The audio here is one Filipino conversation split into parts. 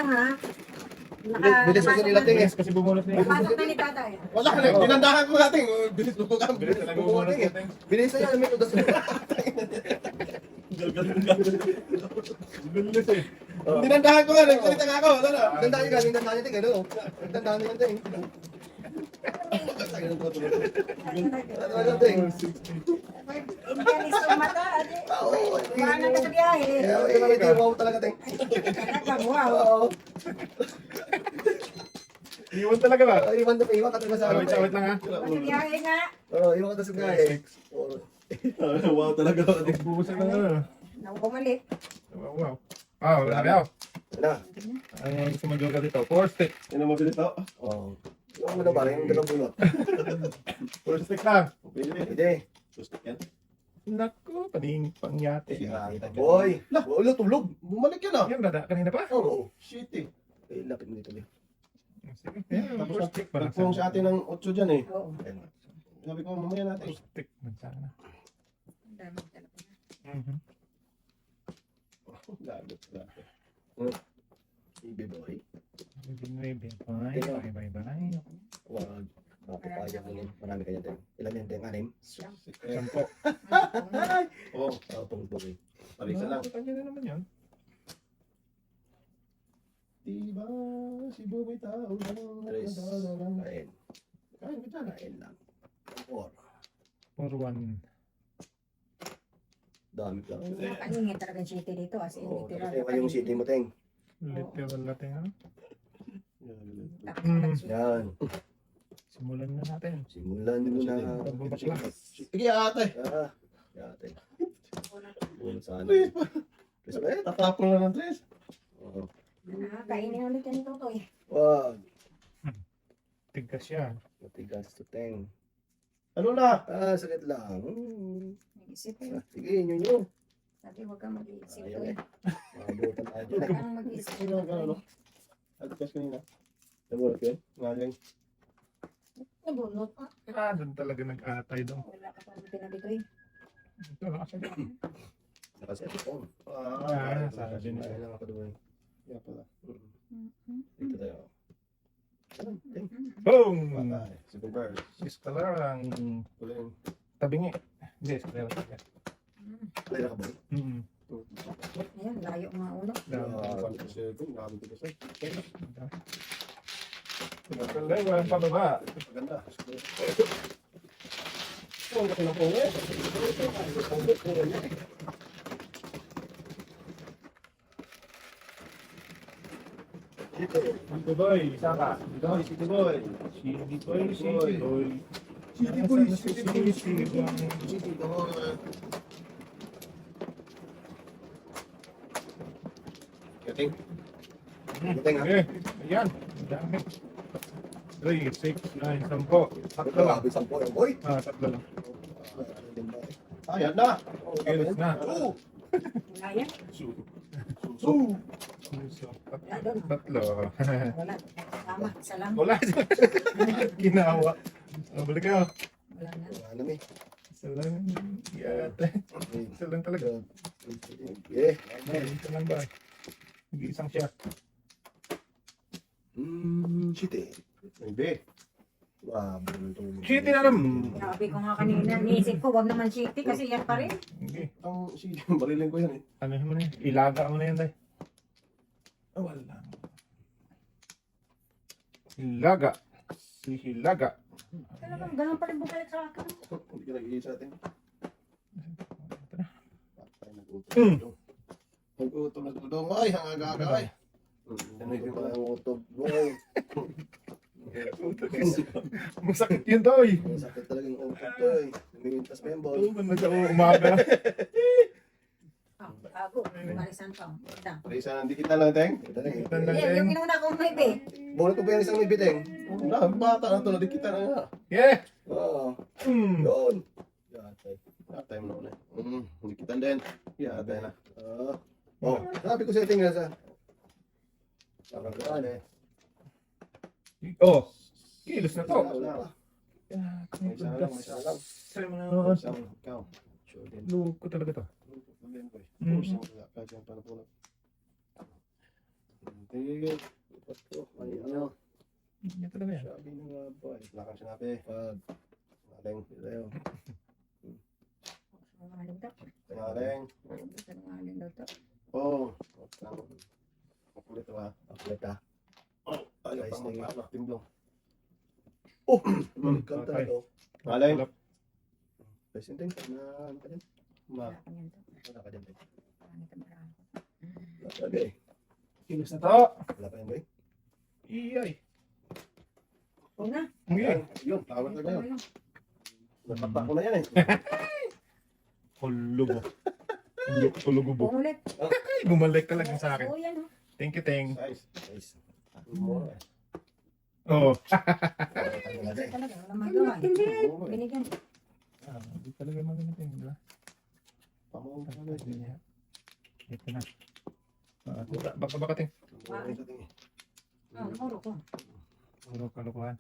ha. Bilis kasi nila ting eh. Kasi bumulas na yun. Pasok na ni tatay. Wala ka na, dinandahan ko natin. Bilis mo ka. Bilis talaga bumulas na yun. Bilis na yan, may udas na. Bilis eh. Dinandahan ko nga, nagsalita nga ako. Wala na. Dinandahan ka, dinandahan niya ting. Ano? Dinandahan niya ting. Ano ting? Galis yung mata. Wala na ka sa biyahe. Wow talaga ting. Wow. Oo. Iwan talaga ba? Iwan ka talaga sa Wait lang ha. Sa biyahe nga. Oo, iwan ka sa gaya. Wow talaga. Bubusan na nga. Nang bumalik. Wow. Wow, wala ka. Wala. Ang gusto mag-yoga dito. 4 stick. Yan ang mabilis to. Oo. Yung ano ba rin, yung dalawang bunot. 4 stick lang. Hindi. Sustik yan. Naku, paning pangyate. Boy! Wala, tulog. Bumalik yan ah. Yan, dada kanina pa. Oo. Shit eh. Lapit mo dito. Sige. Yan, Tapos 4 stick pa lang. nagpong sa atin ng 8 dyan eh. Oo. Sabi ko, mamaya natin. 4 stick man sana. Ang dami talaga. Lagot. Baby boy. Bye. Wag. Makapapaya mo yun. Marami kanya din. Ilan yan din? 6? Sampo. Oo. Pong-pong eh. Parisa lang. Kanya na naman yan. Diba si Buboy tao lang. Tres. Kain. Kain ka dyan. Kain lang. 4. 4-1. Dami lang. Nakaningin talaga yung city dito. As in, Oo. literal. Kasi yung city mo, Teng. Literal natin ha. Yan. Simulan na natin. Simulan mo na. Sige, ate. Ate. Sana. Tres ba eh? Tatapon lang ng tres. Oo. Kainin ulit yan ito eh. Wag. Tigkas yan. Matigas to, Teng. Ano na? Sakit lang. Nag-isip eh. Sige, nyo. Sabi, huwag kang mag-iisip Ayaw ko eh. eh. Makabutan tayo. Huwag kang mag-iisip ko eh. Atigas kanina. Nabulot yun? Ngaling. Nabunot pa. Doon talaga nag-atay doon. Wala ka pa tinabi ko eh. Ito, nakasali. Nakasete phone. Sabi na. Ay lang ako doon. Yan pala. Dito tayo. Boom! Patay. Super bird. Iskalar ang Kuling. tabingi. Hindi, iskalar. Patay na ka ba? Ayan, layo mga ulo. Dami ko kasi. Iskalar, walang pababa. Maganda. Ang laki ng phone eh. Dito. City boy, isa ka. City boy. City boy, city boy. City boy. City boy, city boy. City boy. Gating. Gating ha? Okay, ayan. Ang dami. 3, 6, 9, 10. Tatlo lang. Grabe, 10 yung boy. Tatlo lang. Ayan na. Kilos na. Wala yan. Tatlo. Wala. Tama. Isa lang. Wala. Ginawa. Balik ka. Wala na. Ano eh? Isa lang. Yate. Isa lang talaga. Yeah. Isa lang ba? Isang shot. City. Hindi. Wow. City na naman. Sabi ko nga kanina, niisip ko, wag naman city kasi yan pa rin. Hindi. Ang city. Barilin ko yan eh. Ano mo na yun? Ilaga mo na yan, day. Oh, wala. Hilaga. Si Hilaga. Talagang ganun pa rin bumalik sa akin. Hindi ka nag-iisa atin. Patay nag-utog. Nag-utog. Ay, hangaga ay. Ano yung pala ang utog? Masakit yun, Toy. Sakit talaga yung utog to eh. Lumintas pa yung ball. Oo, man umaga. Bago. Balisan pa. Ito. Isa, hindi kita lang, Teng. Yung inuna kong may be. Bolot ko pa yan isang may biteng. Na, bata na to, hindi kita na nga. Yeah. Oo. Yun. Yatay. Yatay mo na ulit. Hindi kita din. Yatay na. Oh, sabi ko sa tingin sa. Parang kaan eh. Oh. Kilos na to. May isa lang, may isa lang. Sa'yo mo na. Isang ikaw. Sure din. Lugog ko talaga to. Problema ko eh. Puso mo kaya kahit yung panapunat. Tingin. Patro. Ay, ano. Yan talaga yan. Sabi na nga ba. Lakan sinabi. Pag. Aling. Tayo. Sinungaling daw. Aling. Sinungaling daw to. Oo. Makulit ba? Makulit ha. Ayaw Guys, pang tingin. magpaano. Timblong. Oh! Malikang Okay. talaga. Aling. Tulap. Guys, hindi. Ano ka din? Wala ka niyan to. Wala ka din. Pangit ang marami. Wala ka din. Kilos na to. Wala ka din ba? Iyay. Una. Okay. Yun, tawag na Ito kayo. mo yun. Natapa ko na yan eh. Hulugo. Hulugo bo. Ulit. Ay, bumalik talaga sa akin. Oo, yan oh. Thank you, Teng. Size. Size. Mura eh. Oo. Hindi talaga. Wala magawa. Hindi. Binigyan. Hindi talaga maganda Teng, di ba? Pamong ka na. Hindi niya. Ito na. Baka Teng. Mura ito tingin. Ah, muro ko. Puro kalukuhan.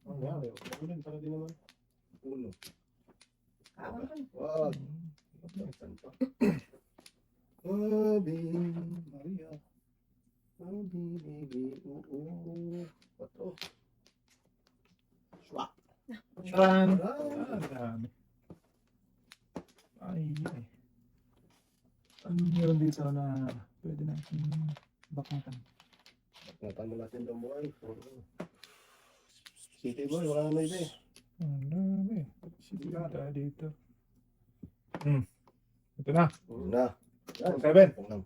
Ang yari. Ulan para din naman. Ulo. Kawan ko. Wag. Saan pa? Ave Maria. Ave Baby. Oo. Patro. Swak. Tran. Ah. Dami. Ay, ay. Ano meron dito na pwede natin bakatan? Natano natin ang buhay. City boy, wala na ito eh. Ang dami. Sigurada dito. Ito na. Una. Yan. 7. Unang.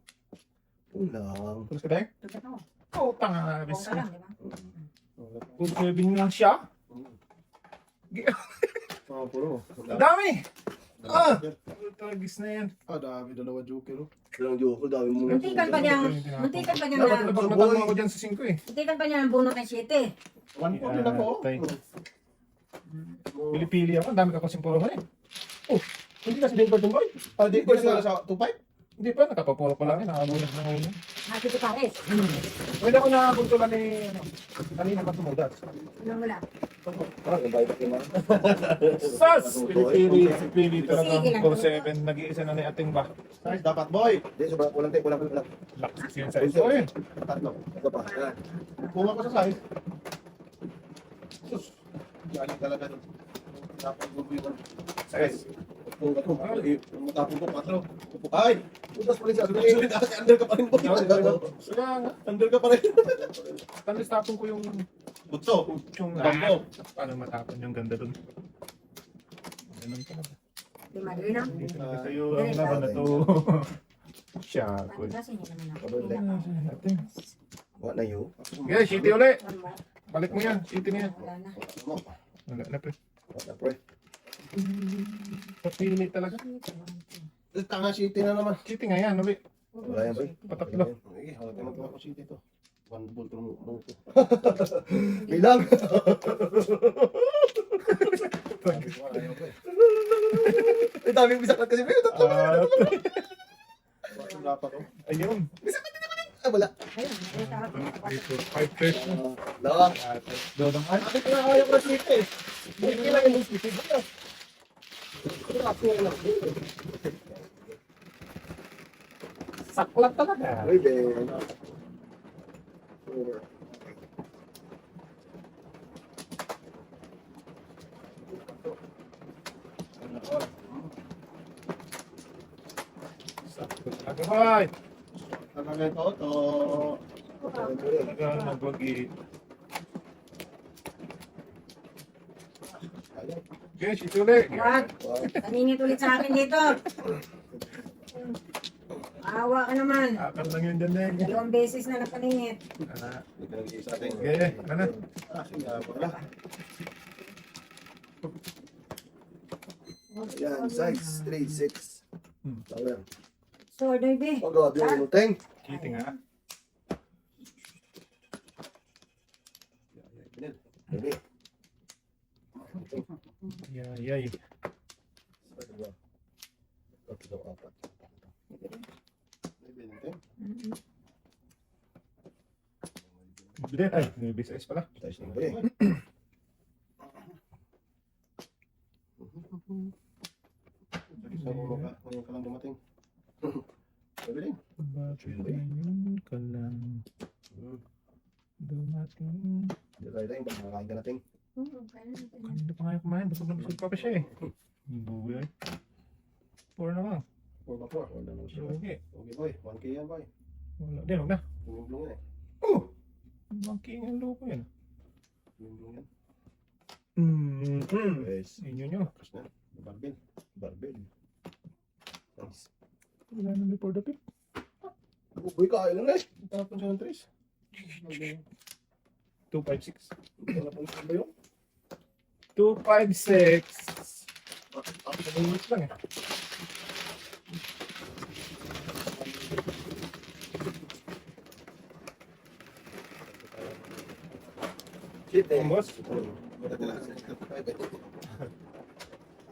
Unang. Tulos ka tayo? Ito ka to. Oo, tanga. Oo ka lang, di ba? Kung 7 lang siya. Oh, puro. Ang dami! Ah! Tagis na yan. Ah, dami. Dalawa joker. Dalang joker, dami mo. Muntikan pa niya. Muntikan pa niya Dapat na. nabagmatan mo ako dyan sa 5 eh. Muntikan pa niya ng bunot ng 7. 1 po din ako. Tay. Pili-pili ako. Ang dami ka kasing puro eh. Oh, hindi kasi din Gordon Boy. Ah, di ko sila sa 2-5? Hindi pa, nakapapuro pa lang yun. Nakabulat na ulo. Happy to Paris. Pwede ako nakabuntulan ni, kanina pa tumudat. Walang wala. Ah, gabay pa kina. Sas! Pili talaga. Sige lang. 4-7. Nag-iisa na ni ating ba? Size dapat boy. Di sobra kulang tayo, kulang. Lakas yun sa iso eh. Tatlo. Ito pa. Yan. Kung ako sa size. Sus. Galing talaga doon. Dapat gubi mo. Size. Kung ako, matapon ko 4. Ay! Putas pa rin siya. Sulit kasi under ka pa rin boy. Kaya nga, Under ka pa rin. talis tapon ko yung Butso. yung Bambo. paano matapon yung ganda dun. Ganun ka na ba? Di madali na. Hindi talaga sa'yo ang laban na to. Siya, Paano good. kasi hindi naman ako. Kabalik. Natin. What na yun? Okay, city ulit. One more. Balik mo yan, city na yan. Wala na. Wala na pre. What na pre? Papili talaga. Tanga city na naman. City nga yan, ulit. Wala yan boy. Patatlo. Okay, hawag tayo magkawa ko city to. 1 ball to mo. Bilang. Ay, daming bisak na kasi. Pero tatlo. Dapat ko. Ayun. Ah, wala. Ayun, nakita ako. 5 pesos. Lawa. Dodong ay. Sabi ko na kaya ko na city. Hindi lang yung city. Saklat talaga. Uy, Ben. Four. Saklat talaga. Hoy! Talaga ito. Talaga nagwagi. Okay, city ulit. Wag. Kaningit ulit sa akin dito. Awa ka naman. Akal lang yun dyan eh. 2 beses na napaningit. Hindi ka nag-iisa atin. Okay, ano? Sige, wala. Yan, size 3-6. Tawag yan. So, baby. Oh, God, yung uteng. City nga. Baby. Yay. Tatlo, apat. Baby, uteng. Bili. Ay, may business pala. Size ng baby. Isang ulo ka, ngayon ka lang dumating. Sabi din. Bakit ngayon ka lang dumating? Hindi tayo tayo, makakain ka natin. Kanina pa nga yung kumain, busog na busog pa pa siya eh. Buhay. 4 na lang. 4 ba 4? Wala naman siya. Okay. Okay boy, 1K yan boy. Wala. Di, huwag na. Lumblong yan eh. Oh! Monkey ang loko yun. Lumblong yan. Yes. Inyo nyo. Tapos na. Barbell. Barbell. Nice. Wala na before the pip. Uy, kain lang eh. Tapon siya ng 3. 256. Wala pang ba yun? 256. Minutes lang eh. Shit eh. Ang boss.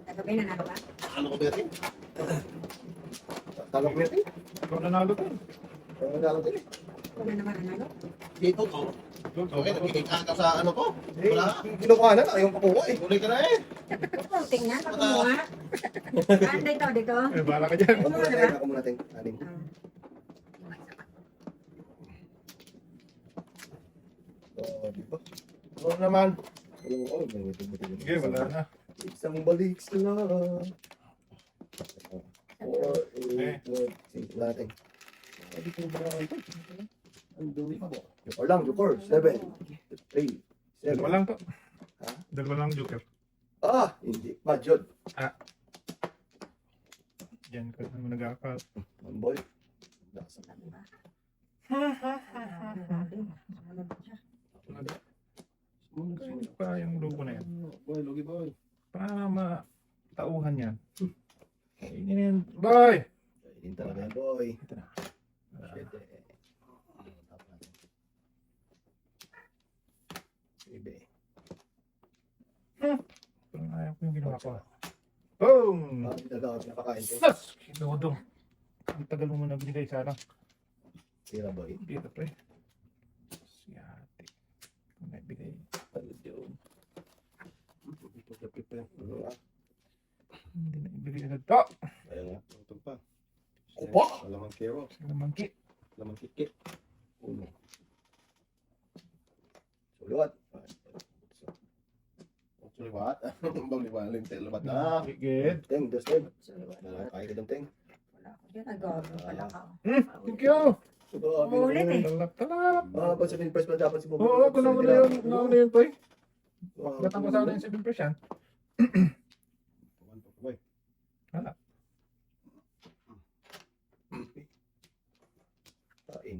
Tagabi na ba? Ano ko betin? Talo ko betin? Ikaw nanalo ko. Talo ko eh. Kung na naman nanalo. Dito to. Okay, nabigay ka sa ano ko? Wala. Kinukuha na, ayaw pakuha eh. Uli ka na eh. Oh, tingnan, pagkumuha. Dito, dito. Eh, bala ka dyan. Ako muna tayo, ako muna tayo. Aling. Di ba? Oo naman. Oo, may witog-witog. Sige, wala na. Isang balik sila. 4, 8, 6, natin. Hindi ko ba ito? Ang dumi pa po. Jokor lang, Jokor. 7, 3, 7. Dalawa lang to. Ha? Dalawa lang joker. Ah, hindi. Budget. Diyan ka naman nag-aakal. One boy. Nasa Sumunod pa yung logo na yan. boy, lugi boy. Para matauhan yan. Kainin yan. Boy! Kainin talaga yan, boy. Ito na. Shit eh. Ibe. Parang ayaw ko yung ginawa ko. Boom! Hindi talaga ako pinapakain ko. Sus! Kinodong. Ang tagal mo na binigay sana. Tira boy. Dito pre. Si ate. Kung naibigay. Palod yun. Hindi na ibigay agad to. Ayan nga. Ito pa. Opa! Alamang kero. Sila monkey. Alamang kiki. Uno. Sulot. Suliwat. Bagliwan. Lintel. Labat na. Good. Teng. Dos teng. Kaya ka teng. Wala ko dyan, nag-order pala ka. Thank you. Ulit eh. Talap-talap. Pag sabihin press pa dapat si Bobo. Oo, kunan mo na yun. Kunan mo na yun, Toy. Gatang ko sana yung 7%. Wala. Kain.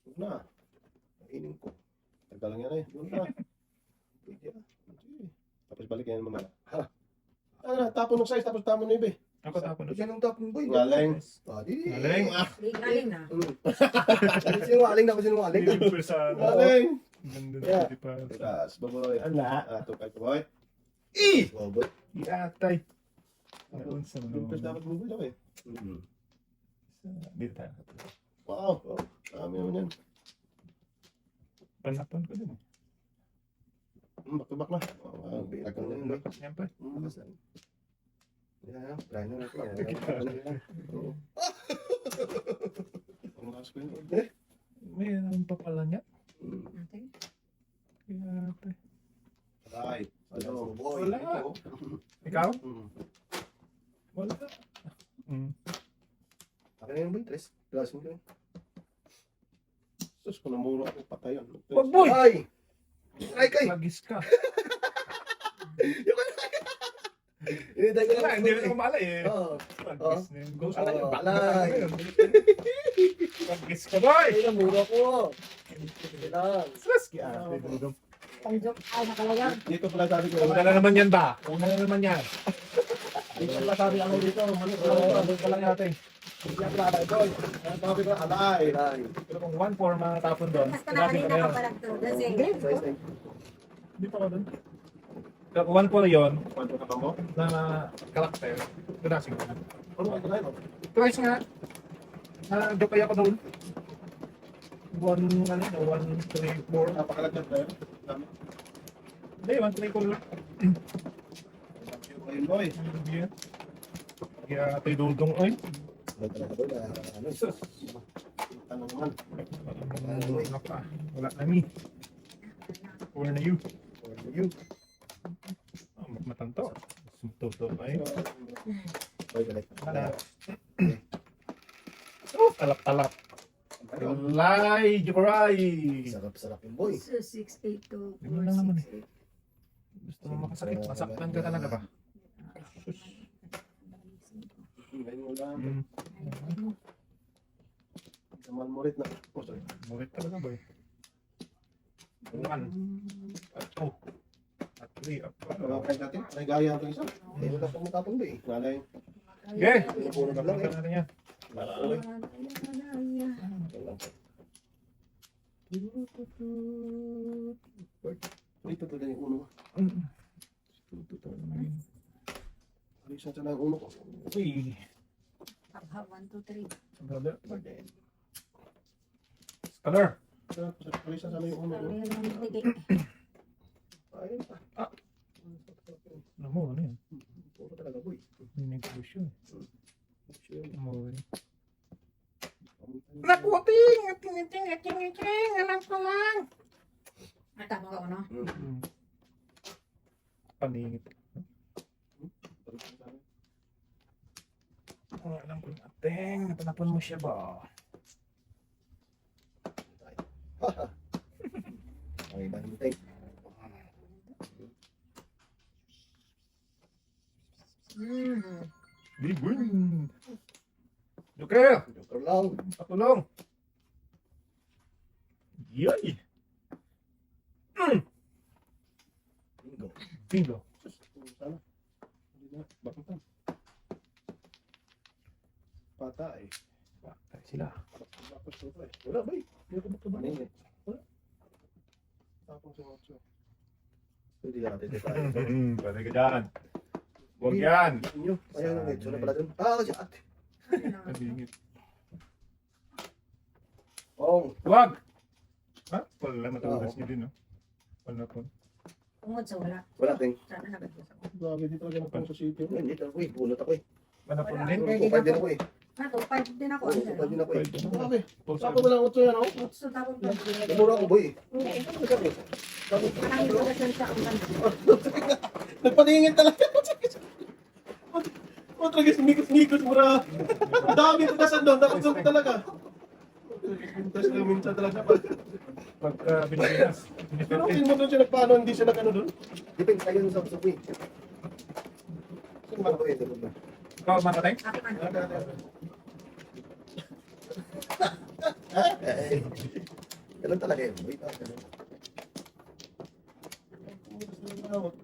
Huwag na. Kainin ko. Tagal lang yan eh. Huwag na. Pwede ah. Sige. Tapos balik yan mamaya. Ha? Ano na, tapon ng size, tapos tapon ng iba eh. Ako tapon na. Siya nung tapon boy. Galing. Ah, di. Galing. Di galing na. Sinungaling na ako sinungaling. Galing. Ganda Yeah. na pa. Tapos, baboy. Ala. Tukay ko boy. Baboy. Iatay. Doon sa Yung first dapat baboy daw eh. Dito tayo. Wow. Dami naman yan. Panapon ko din. Back to back na. Wow. Tagal na yun boy. Yan pa. Yeah, try na natin. Ang lakas ko yun. Mayroon pa pala niya. Natin. Iatay. Right. Ano, boy. Wala. Ikaw? Mm. Wala. Akin na yun boy, tres. Glass mo yun. Sus, kung namuro ako, patay yun. Wag boy! Ay! Ay, kay! Lagis ka. Hinintay ko lang. Hindi na ako malay eh. Oo. Lagis na yun. Ghost na yun. Alay. Lagis ka boy! Ay, namuro ko. Hindi lang. Stress ki ate. Dudong. Ang joke, ay nakalagay. Dito pala sabi ko. Una na naman yan ba? Una na naman yan. Dito pala sabi ako dito. Doon ka lang natin. Hindi ako lalay doon. Ang sabi ko, alay. Alay. Pero kung 1-4 matapon doon, Mas sinabi kanakanin ko na na ka yun. pala to. Kasi, Hindi pa ako doon. Pero kung 1-4 yun, Kwento ka ba mo? na karakter, dunasing ko na. Ano ka tayo? Twice nga. Joke kaya ako doon. 1, 3, 4. Napakalagyan tayo. Hindi, 1, 3, 4 lang. Boy. Yan. Kaya ito'y dudong ay. Ano naman? Wala pa. Wala na ni. Wala na you. Yun. Oh, matanto. Sunto ay. Boy, balik. Oh, talap-talap. Lay, Jukuray. Sarap-sarap yung boy. So, 682, Ganun lang naman eh. Gusto mo makasakit, masaktan ka talaga ba? Ngayon mo lang. Hmm. Kamal mo rin na. Oh, sorry. Bakit talaga boy? 1 at 2 at 3 at Kaya natin, may gaya ang isa. Hindi mo na pong matapong ba eh. Malay. Okay! Puno na lang eh. Natin yan. Malay. Dito talaga yung uno. Alisa siya lang yung uno ko. Uy! Habhab, 1, 2, 3. Brother. Color! Alisa siya lang yung uno ko. Ayun pa. Ano mo, ano yan? Puro talaga boy. May negosyo. Sure. Ano mo yun? Nakuting! Ating! Alam ko lang! Tama ka, ano? Paningit. Oh, alam ko yung ating. Napanapon mo siya ba? Ay, bantay. Bibun! Joker! Joker lang. Patulong! Yay! Bingo. Bingo! Sana. Hindi na. Bakit na? Patay. Patay sila. Bakit ito eh. Wala ba eh. Hindi ko magkabanin eh. Wala. Tapos yung otso. Pwede natin tayo. Pwede ka dyan. Huwag yan! Inyo. Ayaw na medyo na pala dun. Ah, kasi ate. Paningit. Oh. Huwag! Ha? Wala matulas niyo din, no? Wala po. Tungod sa wala. Wala ting. Sana nagagos ako. Grabe dito talaga ng sa city. Hindi talaga eh. Bunot ako eh. Wala po Wala. din. Kupad din ako eh. Ano, 5 din ako. Kupad din ako eh. Kupad din ako. Grabe. Sako mo lang otso yan oh. So, tapos Namura ako boy eh. marami ko na sa ang Nagpaningin talaga. O talaga smikos-smikos mura. Ang dami putasan doon. Nakasok talaga. Pintas lang minsan talaga. Pagka Pilipinas. Pero tingin mo doon siya nagpaano, hindi siya nagano doon? Depende kayo sa supi. Sino man ko ito doon? Ikaw, matay? aking ano. Ganun talaga yun. Wait, ganun.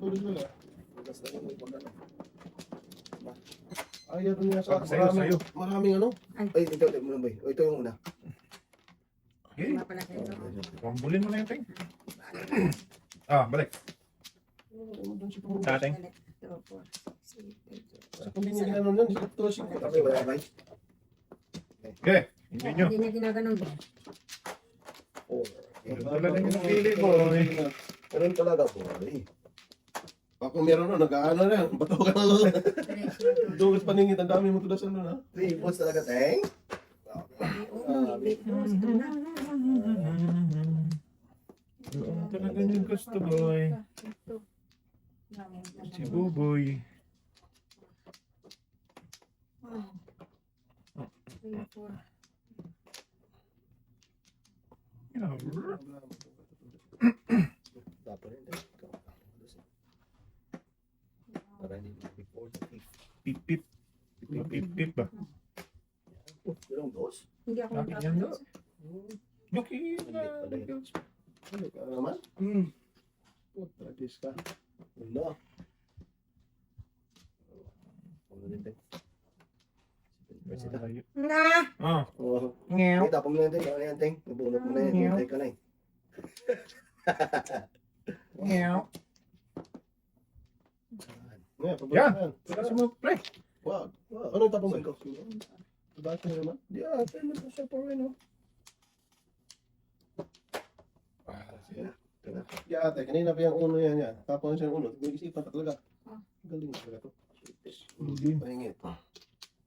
Tuloy mo lang. Basta yun, may pagkano. Ayaw rin niya sa Sa'yo. maraming ano. Ay, ito muna ba? Ito yung una. Okay. Wala pala kayo. Pambulin mo na yung ting. Ah, balik. Sa ating. 2, 4, 6, 8, 9. Sa kung hindi ano nun, ito si ko. Okay, wala ba? Okay. Hindi nyo. Hindi niya ginaganon ba? Talaga yung pili ko. Ganun talaga po. Ako meron na, nag-aano na. Bato ka na. Doon paningit, ang dami mo tudasan doon ha. Boss talaga, teng. Talaga yung gusto, boy. Si Buboy. Pip, pip. Pip, pip, pip ba? Hindi ako Bakit yan, no? Yuki. Ano ka naman? Puta, dis ka. Wala. Na! Ah. Oh, Ngayon. ay, tapong mo na din. Ano yan, Teng? Nabunot mo na yan. Hintay ka na eh. Ngayon. Ngayon, Yan. pabalik na yan. Kasi mo, pre. Wow. Ano yung tapong mo? Bakit mo naman? Di ate, ano pa siya pa rin, oh. Ya ate, kanina pa yung uno yan yan. Tapos siya yung uno. May isipan ka talaga. Galing talaga to. Hindi. Mahingit.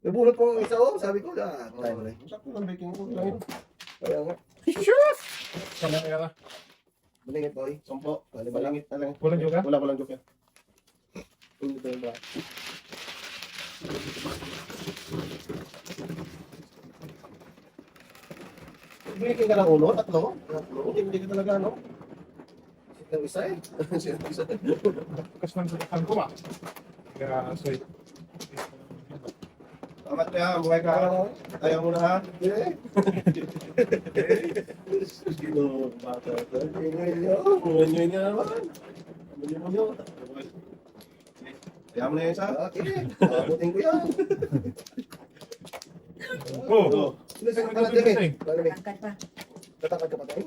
Nabunot ko ang isa oh, sabi ko na. Tayo mo na. Sakto lang baking ko lang. Kaya nga. Kaya Malingit boy. Sampo. Bali ba lang? Malingit na lang. Walang joke, ha? Walang joke yan. Hindi tayo ba? Baking ka ng ulo, tatlo. Hindi ka talaga, no? Yung isa eh. Isa. Bukas ng sasaktan ko ba? Kaya, sweet. Amat kaya, buhay ka. Ayaw mo na ha? Eh. Sino bata ito? Ingay niyo. Ngunyo niya naman. Ngunyo. Ayaw mo na yung isa? Okay. Abutin ko yan. Oh! Sino sa kanan din eh? Kanan eh. Angkat pa. Tatakad ka pa tayo?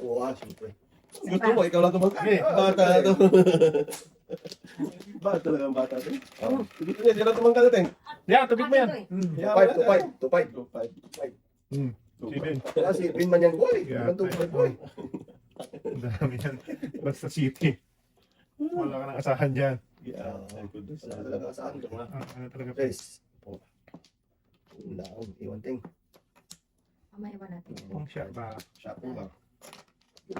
Oo, siyempre. Gusto mo, ikaw lang tumagkak. Bata ito. Bata talaga ang bata ito. Gusto niya, sila tumangkal natin. Yan, tubig mo yan. Tupay. Steven. Kasi pinman yan boy. Yeah. Ang tupay boy. Ang dami yan. Basta city. Wala ka nang asahan dyan. Yeah, my goodness. Wala talaga saan ko. Ano talaga? Guys. Laon, iwan ting. Mamaya ba natin? Kung siya ba? Shopping lang.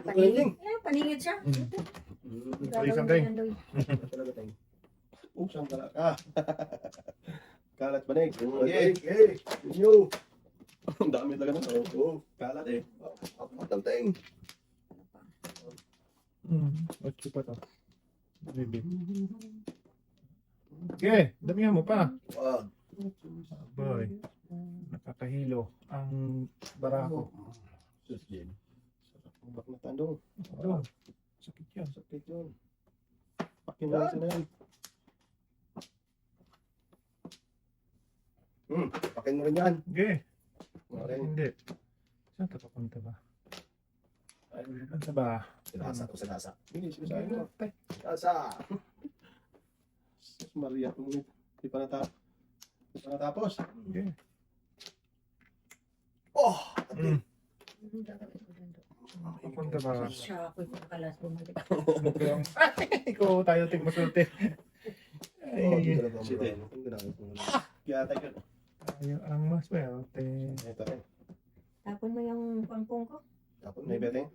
Paningit. Paningit siya. Isang ting. Talaga ting. Saan ka ka? Kalat ba, Nick? Okay. Hey. Yo. Ang dami talaga na. Oo, kalat eh. Ang ting. Ocho pa to. Bibi. Okay, damihan mo pa. Wag. Boy, nakakahilo ang barako. Sus, Jen. Sarap ng bak na tandong. Oh, sakit yan. Sakit yun. Pakin mo isa na yan. Pakin mo rin yan. Okay, Maring. hindi. Saan ka papunta ba? Saan ka ba? Sinasa to, sinasa. Bilis ko sa akin. Sinasa. Sus, Maria. Hindi pa natapos. Hindi pa natapos. Okay. Oh! Papunta ba? Siya ako'y pagkalas bumalik. Ikaw tayo ting maswerte. Oh, Ay, talaga mo. Sige. Ang ginagawa ko. Kaya tayo yun. tayo ang maswerte. Ito rin. Tapon mo yung pangpong ko. Tapos May betting?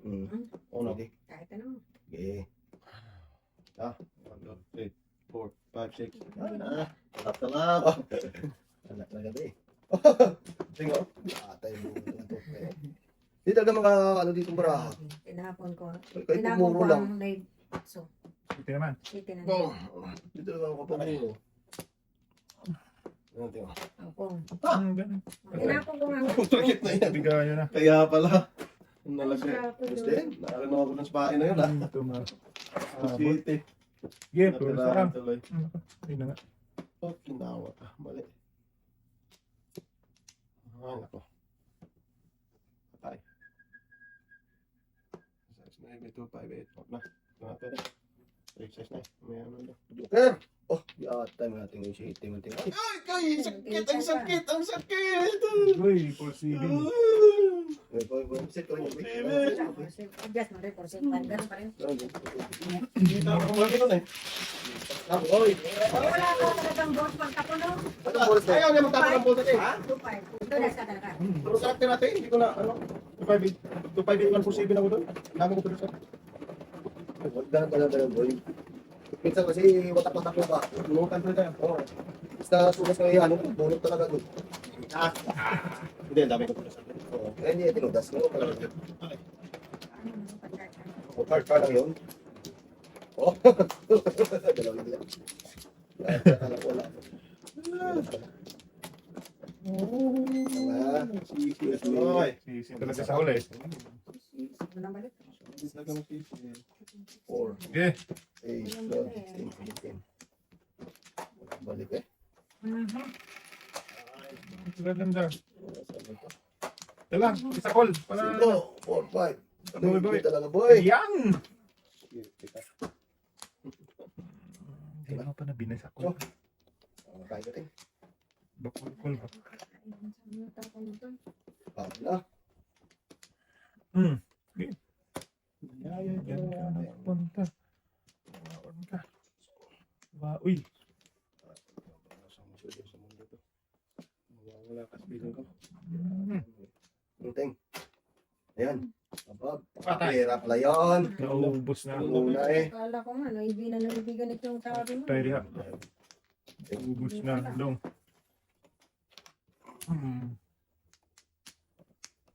O no? Sige. Kahit ano. Okay. 1, 2, 3, 4, 5, 6. Ah, tap na lang. Anak na gabi. Tingnan. Atay mo na to. Hindi talaga mga ano dito baraha. Tinapon ko. Kahit Tinapon pumuro ko lang. ang live. So, Ito naman. titinan. Boom. Dito talaga ako pumuro. Ano tingnan? Pangpong. Ganun. Tinapon ko nga. Sakit na yan. Bigayan nyo na. Kaya pala. Ang nalagay. Gusto din? Nakarinig ako ng spain na yun ah. Ito ma. City. Yeah, pero Natirahan sarang. tuloy. Hindi na nga. Oh, kinawa ka. Mali. Ay, nako. Patay. 6, 9, 2, 5, 8. Huwag na. Ito natin eh. Exercise na eh. May ano na. Joker! Oh, yata mo natin yung shit. Tingnan. Ay, sakit! Ang sakit! Ang sakit! Uy, for saving. Boy, set ko rin yung Adjust mo rin. Ganun pa rin. Dito ako lagi nun eh. Oy! Wala ka talagang boss pagtapon no? Anong oras na? Ayaw niya magtapos ng puso eh. Tupay. Dulas ka talaga. Pero sa atin natin, hindi ko na, ano, 258 ako doon. Dami ko tuloy sa. Ganun ka lang, boy. Minsan kasi watak-watak mo ba? Lumutan tuloy tayo. Oo. Basta sumas na ano, bunot talaga doon. Hindi, ang dami ko tuloy sa. Oo. Kaya hindi tinudas mo. Okay. O, card lang yun. Oh. Dalawin lang. Kala ko wala. Oy. Sisi talaga sa huli. Walang balik. Four. Okay. 8, 12, 16, 17. Balik eh. Ganda. Ito lang, isa call. Para... 5, 4, 5. Boy, boy. Talaga boy. Yan! Hindi mo pa nabinay sa call. Kaya natin. Bakul call ba? Pabla. Okay. Yan ka na punta. Wawan ka. Uy. Wala ka feeling ko. Ting. Ayan. Abab. Patay. Hirap na yun. Naubos na. Muna eh. Akala ko nga, no, hindi na nalibigan itong sabi mo. Tayo diha. Naubos na. Dong.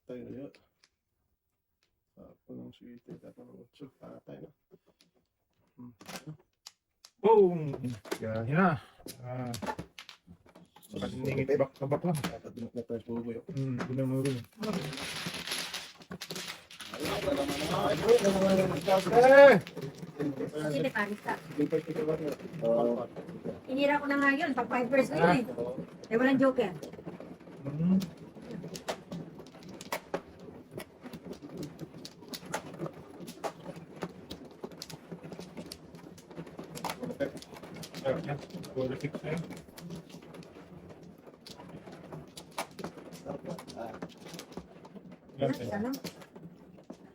Tayo na yun. Ako ng sweet. Ako ng utso. Patay na. Boom! Yan na. Paningit back na back lang. Dapat binok na tayo sa buboy. Binamuro. Hindi panis ka. Oh. Hinira ko na nga yun, pag 5 first na yun eh. Eh, walang joker. Ano?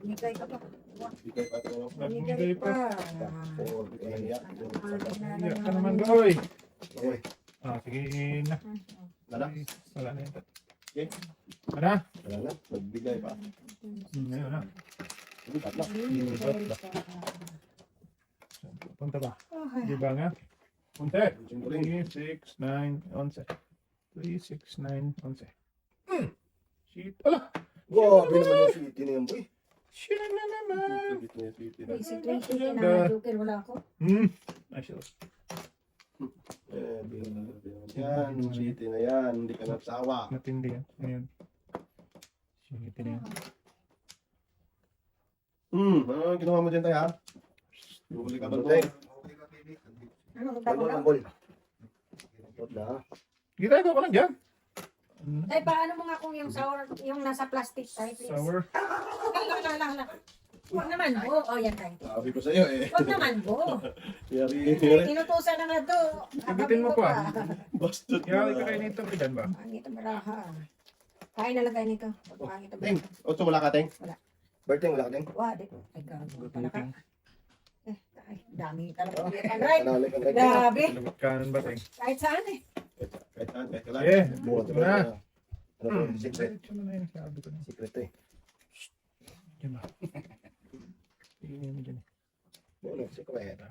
Hingay ka pa. Bigay pa ito. Hingay pa. Iyak ka naman, boy. Uy. Sige na. Lala. Wala na ito. Okay. Ano? Wala na. Magbigay pa. Ngayon na. Lipat na. Punta ba? Di ba nga? Punta. 3, 6, 9, 11. 3, 6, 9, 11. Shit. Ala! Grabe naman yung sweetie na yan, boy. Shit na naman. Sweet na sweet na. Si 20 na joker, wala ako. Ay, sure. Yan, sweet na yan. Hindi ka nagsawa. Matindi yan. Ngayon. Shit na yan. Ano ang ginawa mo dyan tayo ha? Huli ka ba ito? Ano, Ano magdako ang na? bol? Ito na. Ginagawa ko lang dyan. Tay, paano mo nga kung yung sour, yung nasa plastic, tay, please? Sour. Lang. Huwag naman, bo. O, yan, tay. Sabi ko sa'yo eh. Huwag naman, bo. Yari. Inutusan na nga to. Sagutin mo pa. Bastos Kaya na. kayo nito bidan ba? Pangit ang baraha. Kain na lang tayo nito. Pangit ang Teng, baraha. otso wala ka, Teng? Birthday, wala ka din. Wah, di. Ay, gago pala ka. Gututing. Ay, dami talaga. Right? Panalo ka na. Grabe. Lagot kanan ba tayo? Kahit saan eh. Kahit saan, kahit kailan. Eh, Buhat ito ba na. Ano to? Secret. Ito na yun. Sabi ko na. Secret to eh. Diyan ba? Tingin mo dyan. Ano? Secret.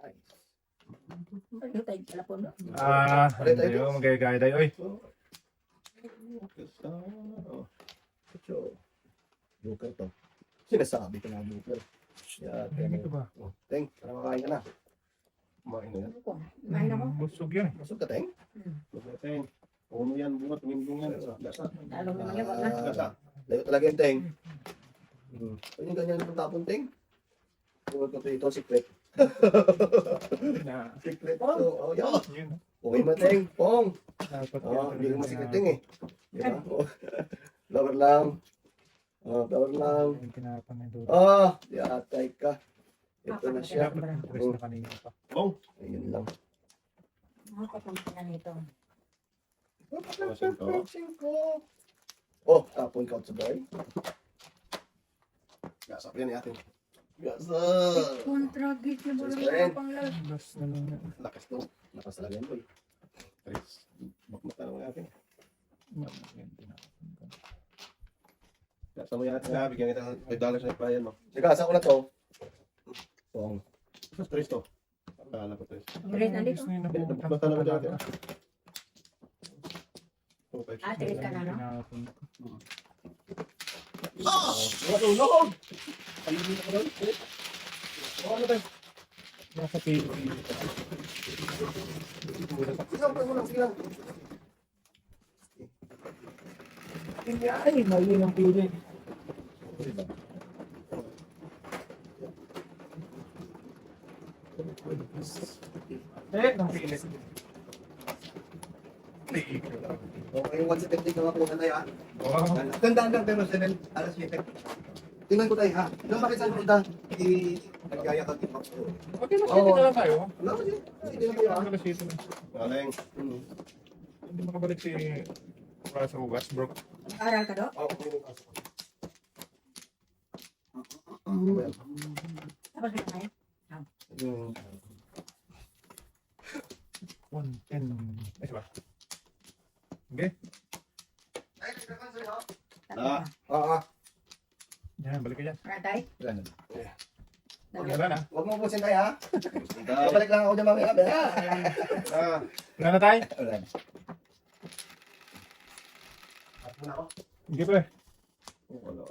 Ay. Ano tayo pala po, no? Ano tayo? Magagaya tayo. Oy. So, Joker to. Sinasabi ko na Joker. Yan. Ito ba? Oh, Teng, para makain ka na. Kumain na yan. Ano ko? Kumain ako. Busog yan. Masuk ka, Teng? Teng, puno yan, bunga, tumindong yan. Gasa. Talo naman yan, wag na. Gasa. Layo talaga yung Teng. Pwede yung ganyan yung tapon, Teng. Puro ko ito, secret. Na. Secret to. Oh, yan. Yun. Okay mo, Teng. Pong. Dapat Oh, hindi mo secret, Teng eh. Di ba? Oh. Flower lang. Oh, flower lang. Yung tinapan na doon. Ah, yatay ka. Ito na siya. Dapat yung press na kanina pa. Ayun lang. Nakakapunta na nito. Oh, tapon ka out sa boy. Gasa pa yan ni atin. Gasa. Kontra git na ba Sister. naman pang love? Last na lang yan. Lakas to. Lakas talaga yan, boy. Tris. Bakmata naman atin. Yan, tinapan ko. Gasa mo yan atin ha. Bigyan kita ng $5 na ipayan mo. Nagasa ko na to. Pong. Tris to. Akala ko Tris. Great na dito. Gusto nyo napupunta Bakmata naman talaga. atin. Ah, tiris ka na, no? Tinapon ko. Natulog! Ayun ko doon. Ano tayo? Nasa pili. Sige lang, sige lang. Ay, mali ng pili. Ng pili. Okay, once a technique na makuha tayo ha. Wow. Tandaan lang tayo sa alas 7. Tingnan ko tayo ha. Nung bakit saan punta? Nagkaya ka din ako. Okay, masiti na lang tayo. Wala ko din. Sige lang tayo ha. Masiti na. Maleng. Hindi makabalik si para sa ugas, bro. Aral ka do? Ako din yung kaso. Tapos ka tayo? 110. Ay, siya ba? Okay. Ah. Oo. Yan, balik ka dyan. Ratay. Yan. Wala na. Huwag mo pusin tayo ha. Daw. Babalik lang ako dyan mamaya. Ah. Wala na tayo. Wala na. Hindi pa eh. Wala.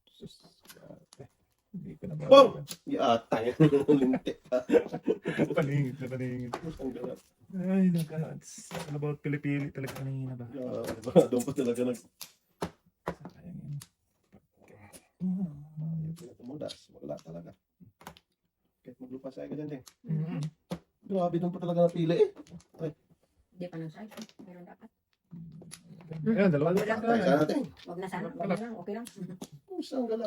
Sus. ate. Hindi ko na ba. Wow! Yatay. Lintik. Paningin na paningin. Ang gala. Ay, nagkats. All about pili-pili talaga kanina ba? Doon pa talaga nag... Sayang yun. Yung pinatumudas. Wala talaga. Kahit maglupa sa ka dyan, Ting. Mhm. Grabe doon pa talaga napili eh. Hindi pa nang size. Meron dapat. Ayan, dalawa na. Patay ka natin. Huwag na sana. Huwag na lang. Okay lang. Isang gala.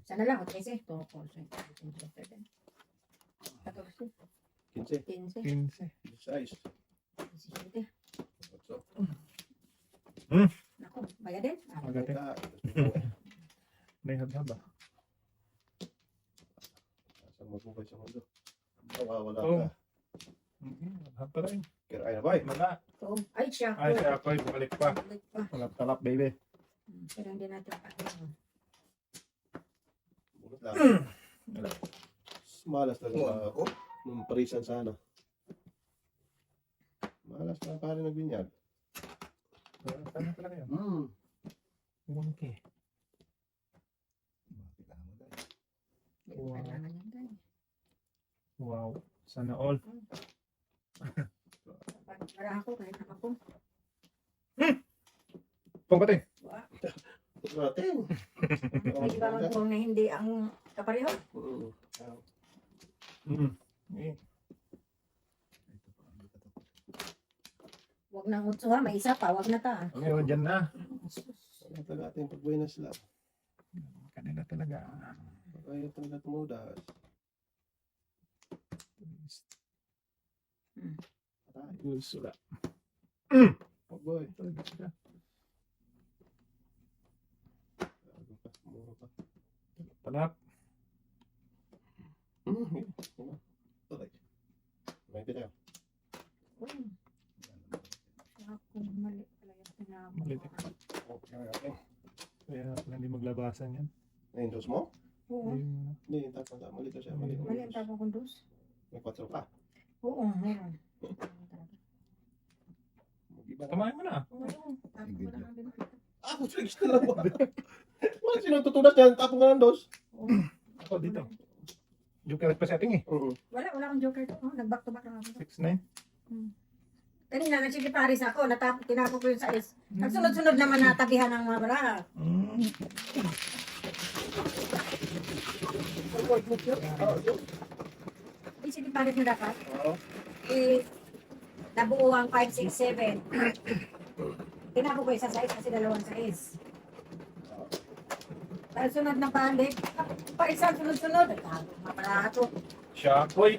Sana lang. 13. 2, 4, 5, 6, 7, 14, 15. 15, 15. Size. 17. So, Naku, bayad din. Magating. May hab-hab ba? Saan magbubay sa mundo? Wala Oh. ka. Hab pa rin. Kira ay na bay. Wala. So, ay, siya. Ay, siya ako. Bumalik pa. Balik pa. Talap-talap, baby. Pero hindi natin pa. Bulot lang. Malas talaga. Nung parisan sana. Malas na pare nagbinyag. Ano talaga yun? Okay. Hindi mo kailangan yan, guys. Wow. Sana all. Para ako, kahit ako. Pangkating. Natin. Hindi ba kung na hindi ang kapareho? Eh, Huwag nang utso ha, may isa pa, huwag na ta. meron dyan na. Wala talaga ating pagbuhay na sila. Kanila talaga. Kaya talaga tumudas. Sula. Pagbuhay. Talaga sila. Mura pa. Talap. Tuloy. May tayo. Ako, mali pala yung pinako. Malit. Kaya pala hindi maglabasan yan. Na-endorse mo? Oo, Hindi, tatanda. Malito siya. Malito. mali ang tapong kundus. May 4 pa. Oo, meron. Mag-iba na. Tamahin mo na. Oo, tapos ko lang ang binukita. Ako, tricks na lang ba? Wala sinong tutunas dyan. Tapong ka ng dos. Ako dito. Joker pa setting eh. Wala akong joker to. Oh, nag-back to back lang ako. 6-9. Kanina, nagsige Paris ako, tinapos ko yung size. Nagsunod-sunod naman natabihan ng mga bala. Di sige Paris mo dapat. Nabuo ang 5, 6, 7. Tinapos ko isa size kasi dalawang size. Para sunod na balik, pa isang sunod-sunod. Mapalato. Shakoy.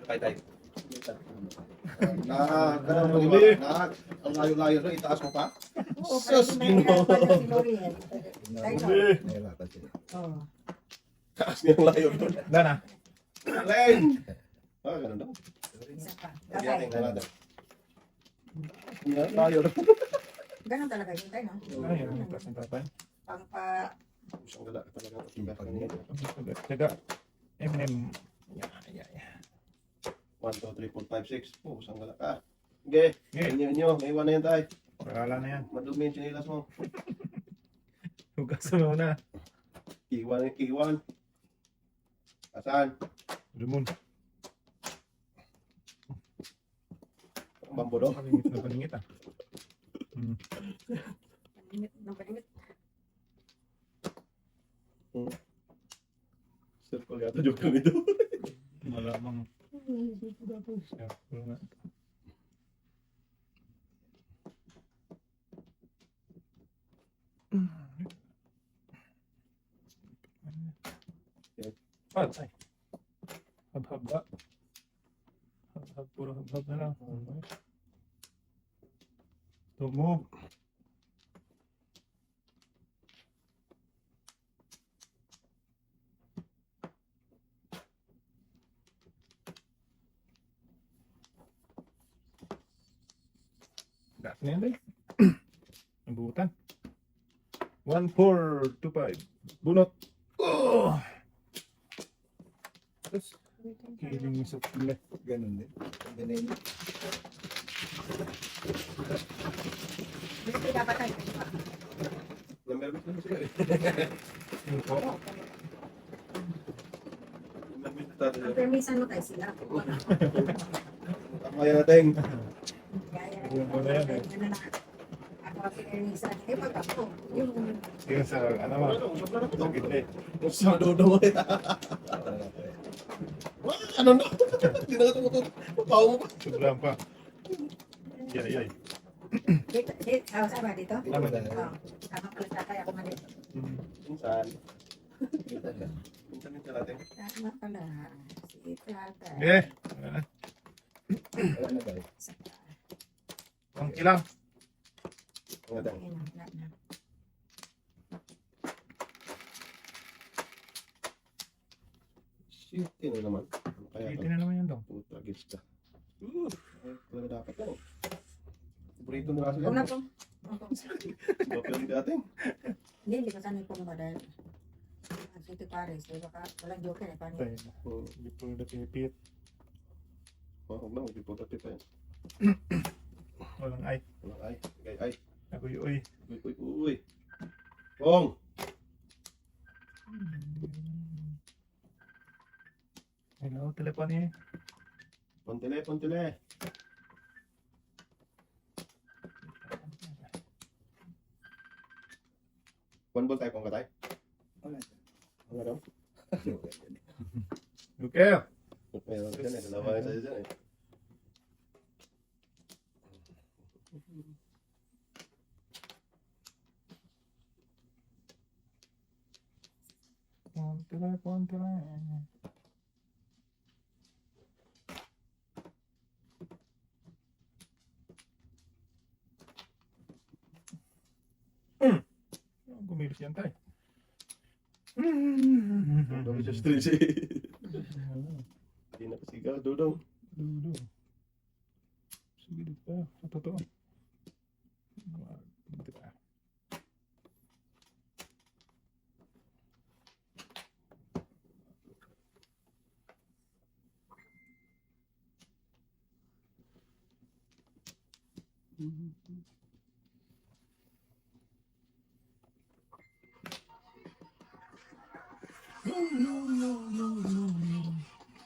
Tay. Ganun mo Huli. ang layo-layo na, itaas mo pa. Oo, Sus, para hindi Ginoo. mahirapan na si Loriel. Huli. Nahirapan sila. Oo. Taas niya ang layo doon. Dana. Len! Ganun daw. Isa pa. Hindi Okay. natin ganun daw. Layo doon. Ganun talaga yun tayo, no? Ay, ang klaseng tatay. Pang pa... Isang gala ka talaga. Timbang kanina. Taga. MM. Yeah. 1, 2, 3, 4, 5, 6. Isang gala ka. Okay. Inyo. May iwan na yan tayo. Pakala na yan. Madumi yung sinilas mo. Hugas mo na. Iwan. Asan? Lumon. Ang bambo do. Paningit na paningit ah. Paningit ng paningit. Circle yata joke lang ito. Malamang. Circle na. Patay. Hab-hab ba? Hab-hab, puro hab-hab na lang. Don't move. Gas na yan, day. Nabutan. 1-4-2-5. Bunot. Oh! Tapos, kiling mo sa pula. Ganun din. Ganun din. Hindi dapat tayo. Namermit na siya eh. Yung po. Namermit na tayo. Ang permisan mo tayo sila. Tama yan natin. Gaya. Yung muna yan eh. Ano na. Ako ang permisan. Eh, pag ako. Yung Yung sa, ano mo, sa gitna. Sa dodo mo eh. Ano na? Hindi na ito. Pao mo pa. Sobrang pa. Yay, yay. dito, sama dito? Tama na. Oo. Tama pala tatay ako mali. Minsan. Minsan natin. Tama pala. Si tatay. Eh, wala na. Wala na tayo. Ang kilang. Mga tayo. Ayun na, wala na. Shit, yun na naman. Ano kaya Hindi ito? na naman yan daw. Puta, gets ka. Ay, wala dapat yan. Burrito mo kasi Huwag na yan. po. Bakit hindi ating? Hindi ko sanay po ba dahil ang City Paris, eh, baka walang joker eh. Paano? Tayo na. Hindi po na pinipit. Huwag na, hindi po tapit tayo. Walang ay. Walang ay. Ay. Naguyoy. Uy. Bong! Hello, telepon eh. Pontele. One ball tayo, kung katay. Wala. Ano daw? Okay. Meron dyan eh, dalawa yung sa'yo dyan eh. Pontele. Gumilis yan tayo. Dami siya stress eh. Hindi na pasigaw, dudong. Dulo. Sige pa. Sa totoo. Dito pa.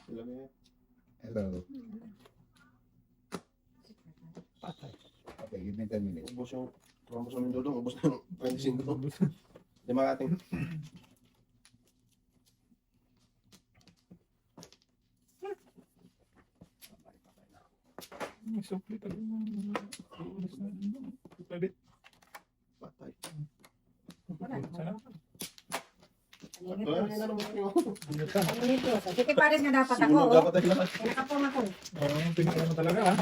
Alam mo yan. Hello. Patay. Okay, give me 10 minutes. Ubus yung dudong, ubus ng 25. Lima ating. May supli talaga. Ulas na. Pabit. Patay. Wala. Sana? Ang Wala init na ko. naman yung Ang init ko. Sa City Paris nga dapat ako. Sumunod Oh. dapat tayo lahat. Kaya nakapong ako. Oo, pinaka mo talaga ah.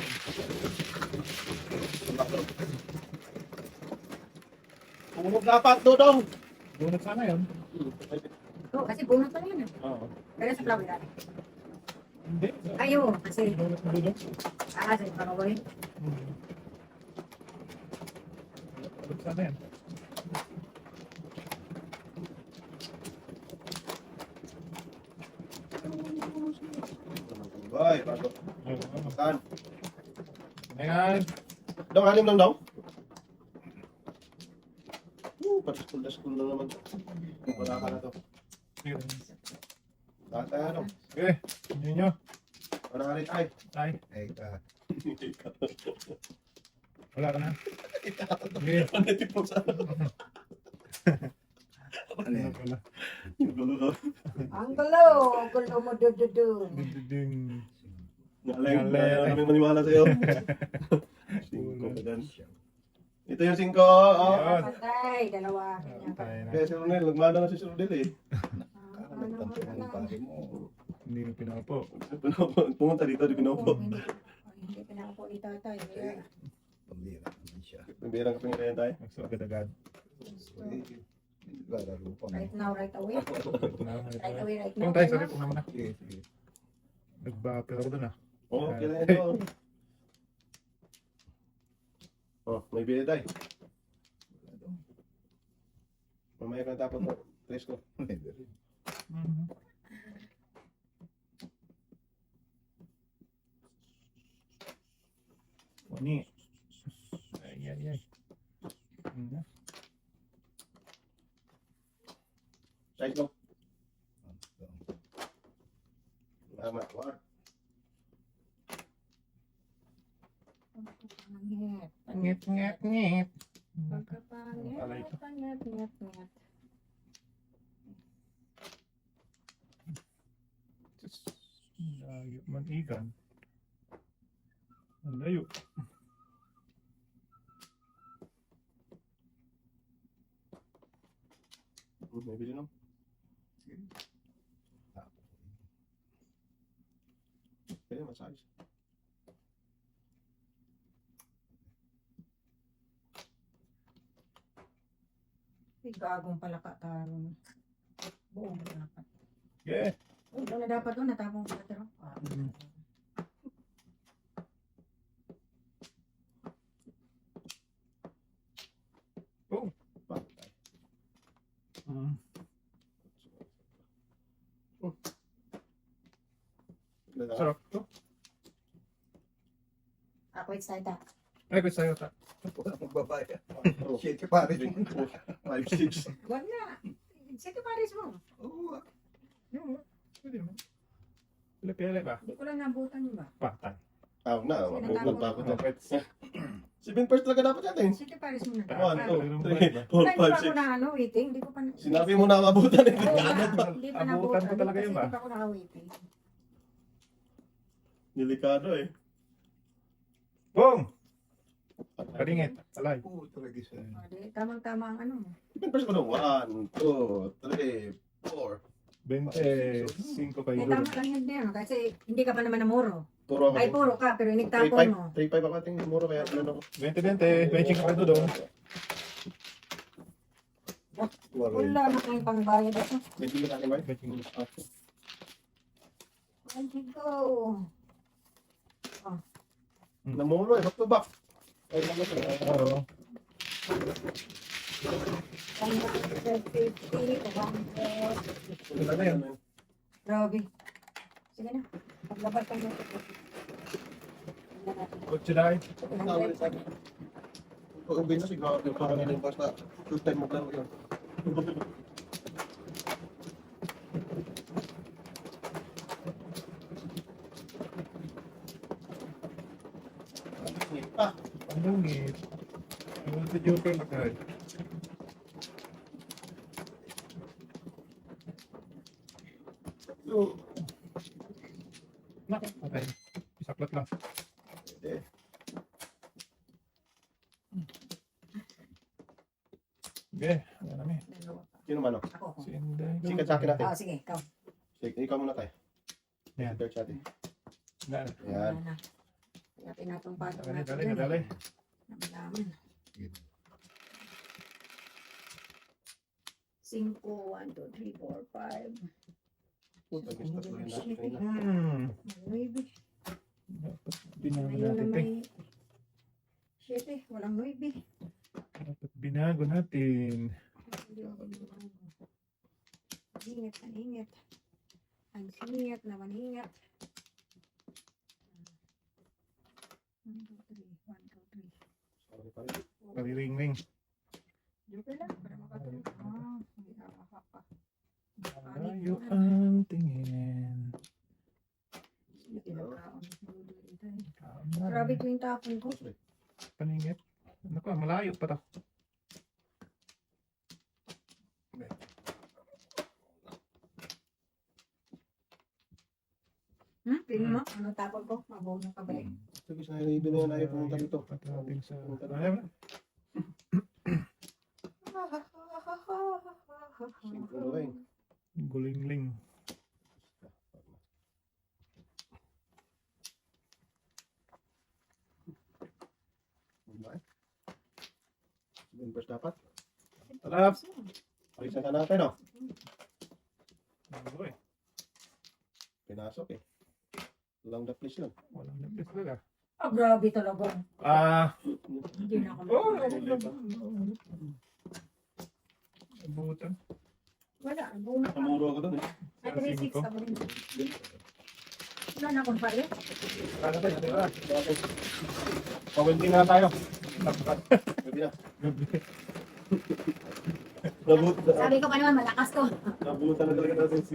Sumunod dapat, dudong! Bunot sana yun. Oo, kasi bunot pa naman. Oo. Pero sa flower. Hindi. Ayo, kasi Bunot na dito. sa pangagoy. Bunot sana yan. Bye, bago. Oo. Saan? Ayan. Dong, anim lang daw. School na naman. Wala ka na to. Sige. Lahat tayo, ano? Okay. Hindi nyo. Wala ka rin, ay. Ay. Eh, Wala ka na. Sige. Ano tipo sa... ano yan? Wala. Yung gulo ka. Ang gulo. Gulo mo dududu. Ding. Ngalang, Ngalang. kami maniwala sa'yo. 5 ka dyan. Ito yung 5. Oh. Yan. Patay. Dalawa. Tayo na. Kaya si Ronel, nagmada na si Ronel eh. Nagtampo ng pare mo. Hindi na pinapo. Pumunta dito, di pinopo. Hindi pinakapo ni tatay. Pambira naman siya. May birang kaping na yan tayo. So, agad-agad. Lalaro pa. Right now, right away. Right away, right now. Kung tayo, sorry, kung naman na. Sige, sige. Nagba-pero ako dun ah. Oo, okay na ito. Oh, may bili tayo. Mamaya ka tapos mo. Tres ko. Mhm. Ni. Ay, ay, ay. Mhm. Side ko. Tama, war. Ngit, ngit, ngit. Pagkapangit, Alay ito. pangit, ngit, ngit. Layo man ikan. Ang layo. May bili no? Pwede massage. Ay, gagong pala ka, Taron. Buong na dapat. Yeah. Buong na dapat doon, natapong pala tiro. Mm. Sarap to. Ako, it's like that. Ay, gusto sa'yo ta. Magbabayad. Oh, Shit, pare. 5, 6. Wag na. Sige, pares mo. Oo. Yung, pwede naman. Pila-pila ba? Hindi ko lang nabutan yun ba? Patay. Ah, na. Mabugod pa ako dyan. Okay. 7 first talaga dapat natin. Sige, pares mo na. 1, 2, 3, 4, Wala, hindi pa 5, ako na ano, waiting. Hindi ko pa. 6. Sinabi mo na mabutan eh. Oo, hindi pa Abutan nabutan. ko talaga Kasi yun ba? Hindi pa ako naka-waiting. Delikado eh. Boom! Karingit. Alay. Oo, talaga siya. O, di, tamang-tama ang ano mo. 7 first ko na. 1, 2, 3, 4. 25 kayo Eh, doon. tama lang yun din. Kasi hindi ka pa naman namuro. Turo ako. Ay, puro ka, pero inigtapon mo. 3, 5 ako ating muro kaya ano ako. 20, 20 ka kayo doon. Wala na kayong pangbayad ito. May bili natin ba? Let's go. Namuro eh. Back to back. Ay, naman ito. Oo. 150, 200. Wala na yan. Grabe. Sige na. Paglabas ka mo. Kotse dahil. Pag ubay na siguro yung parang nilin basta first time mo lang yun. Ah, Pandungit. Yung sa Joker na kahit. so, Nak, patay. Isaklat lang. eh, Okay, ano namin. sino man o? Ako. Si Inday. Sikat sa akin natin. Ah, sige, ikaw. Sige, ikaw muna tayo. Yan. Search natin. Yan. Yan. Wala na. Kaya pinatong patong Dali, natin dali, yan, dali. eh. Namalaman. 5, 1, 2, 3, 4, 5. Pag-start na yun natin kanina. Nuebe. Dapat binago Ngayon na natin. may 7. Walang nuebe. Dapat binago natin. Maningit, maningit. Ang singit na maningit. 1, 2, 3. 1, 2, 3. Sorry pa rin. Paliring-ring. Joker lang, para makatulog. Ah, hindi ka makaka. Malayo ang tingin. Grabe ko yung tapon ko. Paningit. Naku, malayo pa to. Tingin mo, ano tapon ko? Mabuno ka ba? Sige, sa naiibin na yan ayaw pumunta dito. Patating sa... Ayaw na. Siguro rin. Guling-ling. Reverse dapat. Talap. Parisan ka natin, no? Uy, Pinasok eh. Lang the place yun. walang lapis talaga. Oh, grabe talaga. Hindi na ako Oh, makakaya. Abutan. Wala, buong Namuro ako dun eh. Ay, 3-6 ka mo rin. Wala na akong pare. Ano tayo? Pawinti na tayo. Gabi na. Nabutan Sabi ko pa naman, malakas to. na talaga natin si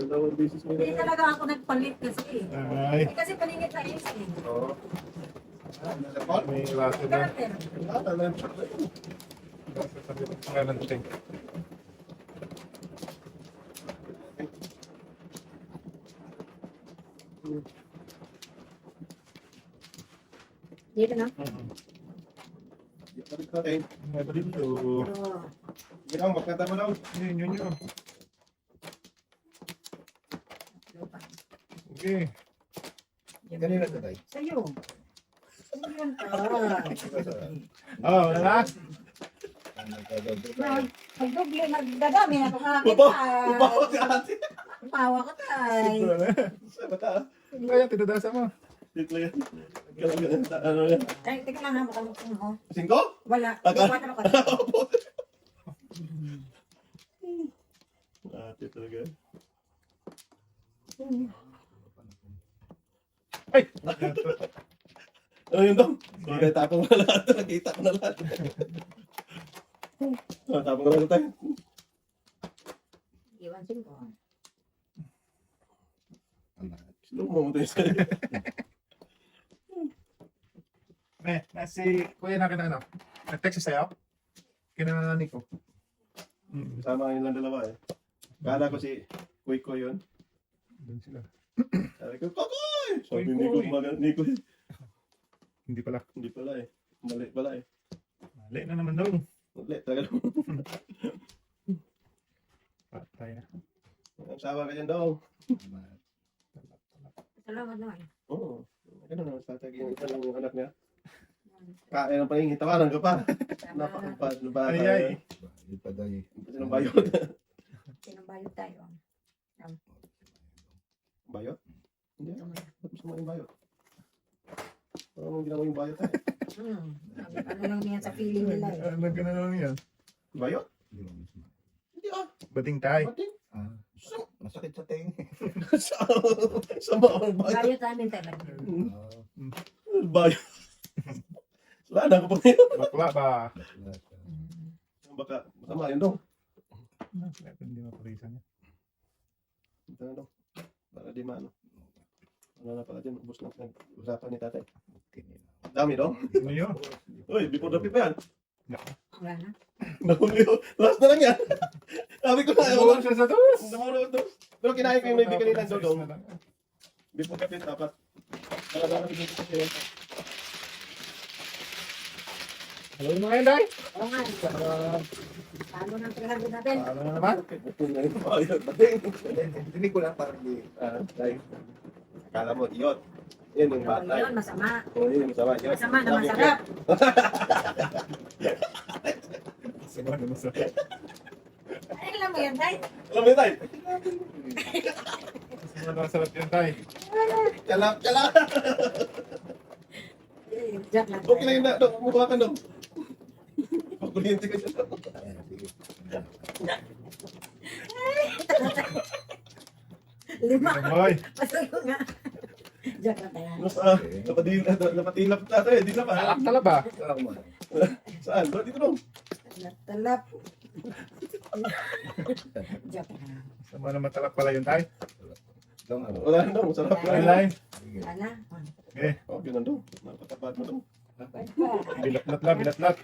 dalawang beses mo Hindi na. talaga ako nagpalit kasi. Ay, Kasi paningit na is eh. Oo. Nasa call? may raso na. Karakter. Lahat na lang. Pangalan natin. Dito na. Balik natin. Ano dito? Oh. Sige lang, magkata mo daw. Yun. Okay. Kanina ka tayo. Sa'yo. Ayun ka. Oh, wala. Pag-doble, nagdadami na kung akin Ubaw si ate. Pawa ko tay. Sa mata. Ano yan? Tinadasa mo. Dito lang yan. Ano yan? Ay, teka lang ha, makamukha mo. 5? Wala. Aga. 4 ko. Ate talaga. Ay! Ano yun daw? Sige, tapong na lahat. Nakita ko na lahat. Tapong na lang tayo. Iwan sin ko. Sino mamatay sa'yo? Si Kuya na kinano. Nag-text sa'yo? Kinanani ko. Kasama yun lang dalawa eh. Kala ko si Kuy ko yun. Doon sila. Sabi ko, Kokoy! Sabi Kuy ni Kuy. ni Kuy. Hindi pala. Hindi pala eh. Mali pala eh. Mali na naman daw. Mali talaga. Patay na. Ang sawa ka dyan daw. Salamat naman. Oo. Ano naman sa tagi yung isa lang yung anak niya. Kain ang paningin. Tawanan ka pa. Napakapad. Ay, ay. Hindi pa tayo. Sinong bayot? Sinambayot tayo. Bayot? Hindi. Ba't gusto mo yung bayot? Parang mong ginawa yung bayot eh. Ano lang yan sa feeling nila eh. Ano ka na naman yan? Bayot? Hindi mo mismo. Hindi ah. Bating tay. Bating. Ah, masakit sa tenga. Sama ang bayot. Bayot namin talaga. Ah, Bayot. Wala na ako pa ngayon. Bakla ba? bakla siya. Baka masama yun daw. Hindi maparisan niya. Ito na daw. Para di maano. Ano na pala dyan. Ubus na usapan ni tatay. Tinila. Dami daw. Ano yun? Uy, before the pa yan. Wala na. Nahuli ko. Last na lang yan. Sabi ko na. Ano siya sa dos? Namuro ito. Pero kinain ko yung maybe kanina doon. Before the pin dapat. Talaga na dito kasi yun. Hello mga Enday. Oo nga. Paano ng 300 natin? Ano na naman? Ito na yung bayot. Bating. Hindi ko lang parang di. Like, akala mo, iyot. Yan yung batay. Yun, masama. Oo, yun yung masama. Iyot. Masama na masarap. Sama na sa. Ay, alam mo yan, Tay? Alam mo yun, tay? Sama na masarap yan tay. Kalap, kalap. Jack lang. Okay lang yun na. Mukha ka no. Pagkuliente ka siya. Ayan, sige. 5. Boy. Pasuyo nga. Jack lang tayo. Napatilap tayo eh. Di na pa. Akala ba? Saan ako man? Saan? Ba't dito no? Talap. Jack lang. Sama na matalak pala yun tay. Doon ako. Wala na daw. Masarap na. Enday. Sige. Wala. Okay. Oh, yun na daw. Napatapat mo daw. Pwede pa. Bilatlat na, bilatlat.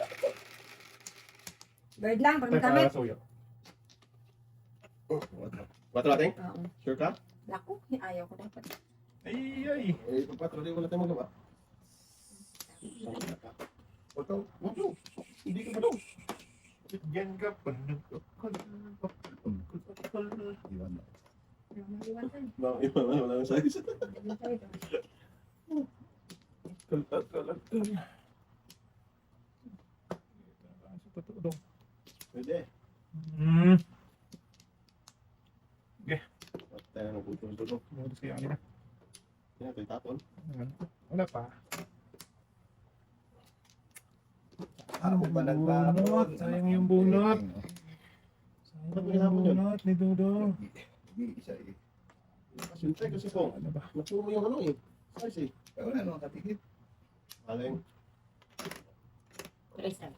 Bird lang, pag Tay nagamit. para suyo. Patro natin? Oo. Sure ka? Naku, ayaw ko dapat. Ay, ay. Eh, patro din wala tayong magawa. Oto. Wala. Hindi ka ba daw? Yan ka pa. Iwan na. Iwan tayo. Wala nang size. Iwan tayo. Kalat. Tutulong. Pwede. Hmm. At tayo ng putol-tulog. Modus kaya kanina. Yan, ito itapon. Wala pa. Ako pa Bunot. Sayang yung bunot. Ba't may Sayang yung hinapon yun? bunot ni Dudong. Isa eh. Siyempre kasi po, Ano ba? napuno mo yung ano eh. Size eh. Wala naman katikit. Aling, Teresa.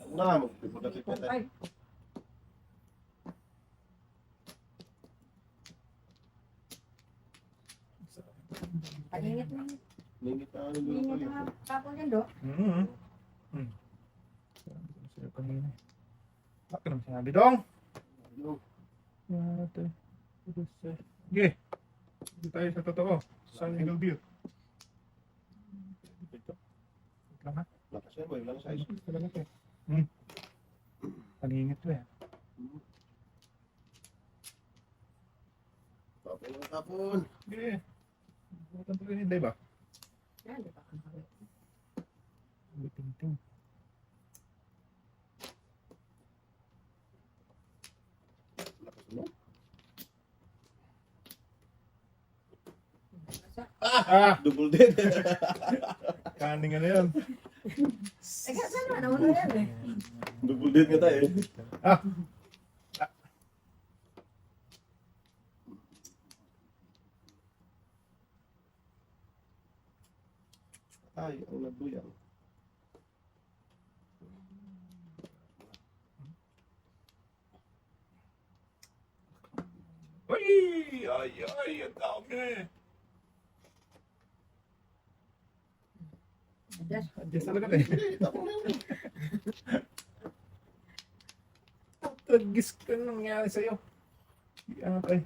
ano na, magpipagdating pa tayo. 4-5. Paningit mo. Ningit na ano Paningit yung na tapon yan do. Sa'yo kanina. Bakit naman sinabi, Dong? Yung Ate. Sige. Dito tayo sa totoo. San Miguel View. Dito. Wait lang ha. lakas yan boy, walang size. Talaga ito eh. Paningit to eh. Tapon na tapon. Sige. Bukan tuloy ni Day ba? Yan, di ba? Ting-ting. Lakas mo. Double dead. Kaning ano yan? Teka, saan na? Nauna yan eh. Double dead nga tayo. Ah! Ay, ang nagduyan. Ay! Ay! Ay! Ang dami! Adjust. Adjust talaga eh. Hindi, tapon na yun. Tragis ka nangyari sa'yo. Ano tayo?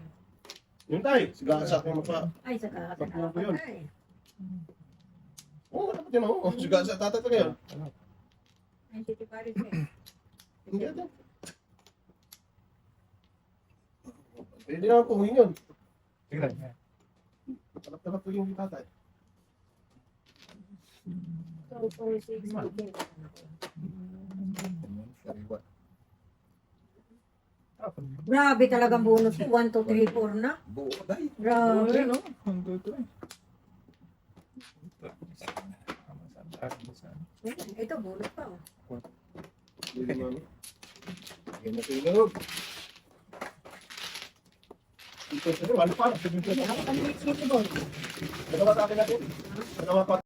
Yun tayo, sigasa ko pa. Ay, saka. Pagpupo yun. Ay. Oo, dapat yun ako. Sigasa tatay pa ngayon. Ay, City Paris eh. Hindi ito. Pwede na ako kuhin yun. Sige lang. Talap-talap ko yung tatay. So, 4-6. Sariwa. Grabe talagang bonus ko. 1, 2, 3, 4 na. Buo dahil. Grabe. no? Ang tuto eh. Ito, bonus pa. Oh. Hindi mo ano. Yan na tulog. Ito, ano pa? Ako kami City Boy. Dalawa sa akin natin. Dalawa pa.